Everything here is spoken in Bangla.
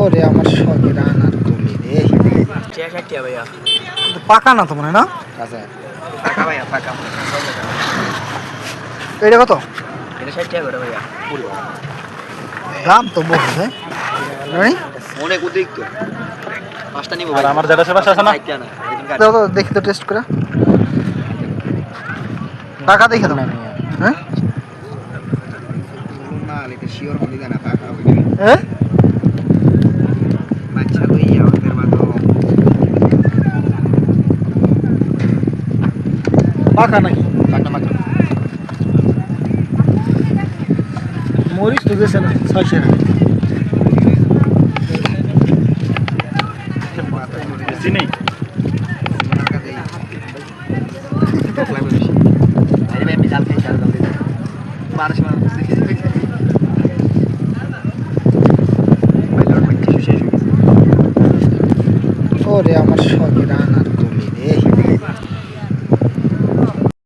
ওরে আমার শখের আনার কলি রে। ভাইয়া পাকা না তো মনে হয় না? আচ্ছা পাকা ভাইয়া পাকা এটা কত? এটা 60 টাকা করে ভাইয়া দাম তো বহুত হ্যাঁ অনেক অতিরিক্ত পাঁচটা নিব আর আমার যেটা সেবা আছে না দাও তো দেখি তো টেস্ট করে টাকা দেখে দাও হ্যাঁ না লিখে শিওর হলি না পাকা হ্যাঁ বাচ্চা লইয়া ওদের মাতো পাকা নাকি? পাকা মাত্র মরিচ তো গেছে না 600 চিনি ওরে আমার শখের আনার